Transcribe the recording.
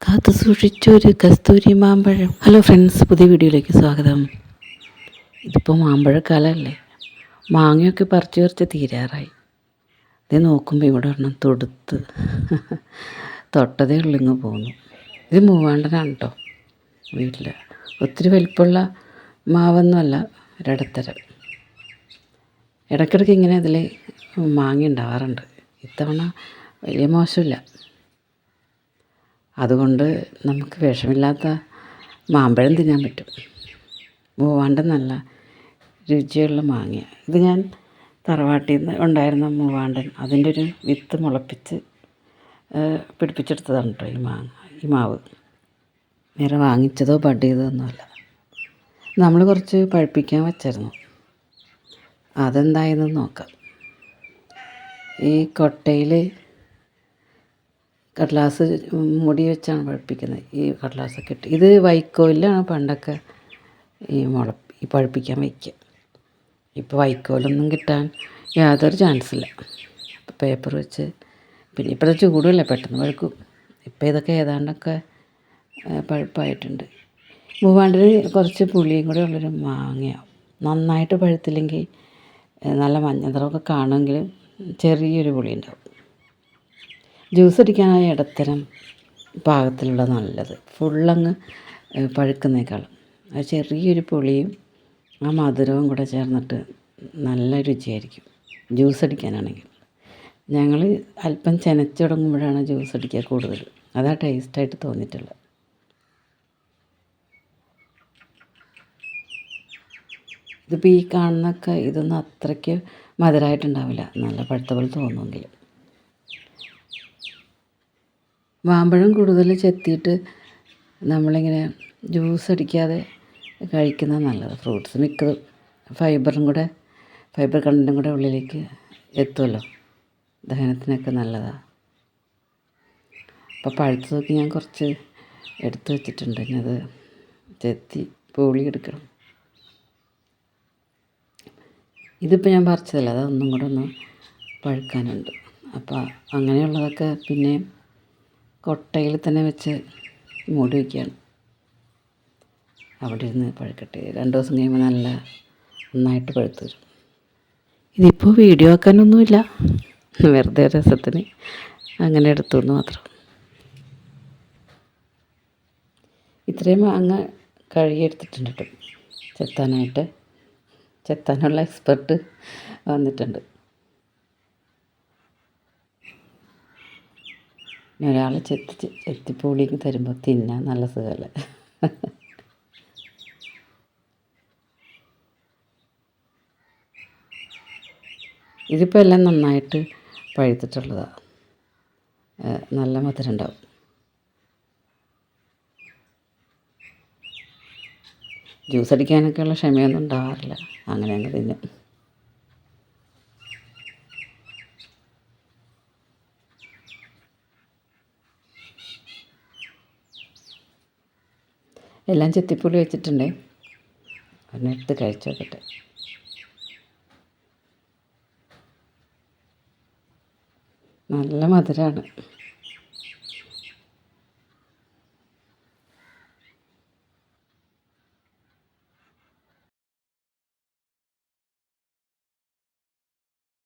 കാത്തു സൂക്ഷിച്ചൊരു കസ്തൂരി മാമ്പഴം. Hello friends, പുതിയ വീഡിയോയിലേക്ക് സ്വാഗതം. ഇതിപ്പോൾ മാമ്പഴക്കാലമല്ലേ, മാങ്ങയൊക്കെ പറിച്ച് തീരാറായി. ഇത് നോക്കുമ്പോൾ ഇവിടെ ഒരെണ്ണം തൊടുത്ത് തൊട്ടതേ ഉള്ളിങ്ങ് പോന്നു. ഇത് മൂവാണ്ടനാണ് കേട്ടോ. വീട്ടിൽ ഒത്തിരി വലിപ്പമുള്ള മാവൊന്നുമല്ല, ഒരിടത്തരം. ഇടയ്ക്കിടയ്ക്ക് ഇങ്ങനെ അതിൽ മാങ്ങ ഉണ്ടാവാറുണ്ട്. ഇത്തവണ വലിയ മോശമില്ല. അതുകൊണ്ട് നമുക്ക് വിഷമില്ലാത്ത മാമ്പഴം തിന്നാൻ പറ്റും. മൂവാണ്ടൻ നല്ല രുചിയുള്ള മാങ്ങ. ഇത് ഞാൻ തറവാട്ടിൽ നിന്ന് ഉണ്ടായിരുന്ന മൂവാണ്ടൻ, അതിൻ്റെ ഒരു വിത്ത് മുളപ്പിച്ച് പിടിപ്പിച്ചെടുത്തതാണ് കേട്ടോ ഈ മാവ്. വേറെ വാങ്ങിച്ചതോ ബഡ് ചെയ്തതൊന്നുമല്ല. നമ്മൾ കുറച്ച് പഴുപ്പിക്കാൻ വച്ചായിരുന്നു. അതെന്തായെന്ന് നോക്കാം. ഈ കൊട്ടയിൽ കടലാസ് മൂടി വെച്ചാണ് പഴുപ്പിക്കുന്നത്. ഈ കടലാസൊക്കെ ഇട്ട് ഇത് വൈക്കോലിലാണ് പണ്ടൊക്കെ ഈ പഴുപ്പിക്കാൻ വയ്ക്കുക. ഇപ്പോൾ വൈക്കോലൊന്നും കിട്ടാൻ യാതൊരു ചാൻസില്ല. ഇപ്പോൾ പേപ്പർ വെച്ച്, പിന്നെ ഇപ്പോഴത്തെ ചൂടുമല്ലേ, പെട്ടെന്ന് പഴുക്കും. ഇപ്പോൾ ഇതൊക്കെ ഏതാണ്ടൊക്കെ പഴുപ്പായിട്ടുണ്ട്. മൂവാണ്ടിന് കുറച്ച് പുളിയും കൂടെ ഉള്ളൊരു മാങ്ങയാവും. നന്നായിട്ട് പഴുത്തില്ലെങ്കിൽ നല്ല മഞ്ഞ നിറമൊക്കെ കാണുമെങ്കിലും ചെറിയൊരു പുളി ഉണ്ടാവും. ജ്യൂസ് അടിക്കാനായ ഇടത്തരം പാകത്തിലുള്ള നല്ലത്. ഫുള്ളങ്ങ് പഴുക്കുന്നേക്കാളും അത് ചെറിയൊരു പുളിയും ആ മധുരവും കൂടെ ചേർന്നിട്ട് നല്ല രുചിയായിരിക്കും ജ്യൂസ് അടിക്കാനാണെങ്കിൽ. ഞങ്ങൾ അല്പം ചെനച്ച് തുടങ്ങുമ്പോഴാണ് ജ്യൂസ് അടിക്കുക കൂടുതൽ. അതാ ടേസ്റ്റായിട്ട് തോന്നിയിട്ടുള്ളത്. ഇതിപ്പോൾ ഈ കാണുന്നൊക്കെ ഇതൊന്നും അത്രയ്ക്ക് മധുരമായിട്ടുണ്ടാവില്ല, നല്ല പഴുത്ത പോലെ തോന്നുമെങ്കിലും. മാമ്പഴം കൂടുതൽ ചെത്തിയിട്ട് നമ്മളിങ്ങനെ ജ്യൂസ് അടിക്കാതെ കഴിക്കുന്നത് നല്ലത്. ഫ്രൂട്ട്സ് മിക്കതും ഫൈബർ കണ്ടൻറ്റും കൂടെ ഉള്ളിലേക്ക് എത്തുമല്ലോ, ദഹനത്തിനൊക്കെ നല്ലതാണ്. അപ്പോൾ പഴുത്തതൊക്കെ ഞാൻ കുറച്ച് എടുത്ത് വെച്ചിട്ടുണ്ട്. ഇനി അത് ചെത്തി പൂളി എടുക്കണം. ഇതിപ്പോൾ ഞാൻ പറിച്ചതല്ല, അതൊന്നും കൂടെ ഒന്ന് പഴുക്കാനുണ്ട്. അപ്പോൾ അങ്ങനെയുള്ളതൊക്കെ പിന്നെ കൊട്ടയിൽ തന്നെ വെച്ച് മൂടി വയ്ക്കുകയാണ്. അവിടെ ഇരുന്ന് പഴുക്കട്ടെ. 2 ദിവസം കഴിയുമ്പോൾ നന്നായിട്ട് പഴുത്ത് വരും. ഇതിപ്പോൾ വീഡിയോ ആക്കാനൊന്നുമില്ല, വെറുതെ രസത്തിന് അങ്ങനെ എടുത്തു എന്ന് മാത്രം. ഇത്രയും മാങ്ങ കഴുകിയെടുത്തിട്ടുണ്ട് കേട്ടോ. ചെത്താനുള്ള എക്സ്പെർട്ട് വന്നിട്ടുണ്ട്. ഒരാൾ ചെത്തിപ്പൂളിക്ക് തരുമ്പോൾ തിന്നാൻ നല്ല സുഖമല്ലേ. ഇതിപ്പോൾ എല്ലാം നന്നായിട്ട് പഴുത്തിട്ടുള്ളതാണ്. നല്ല മധുരം ഉണ്ടാവും. ജ്യൂസ് അടിക്കാനൊക്കെയുള്ള ക്ഷമയൊന്നും ഉണ്ടാവാറില്ല, അങ്ങനെ അങ്ങ് തിന്നും. എല്ലാം ചെത്തിപ്പുളി വെച്ചിട്ടുണ്ട്. അതിനെടുത്ത് കഴിച്ചു നോക്കട്ടെ. നല്ല മധുരമാണ്.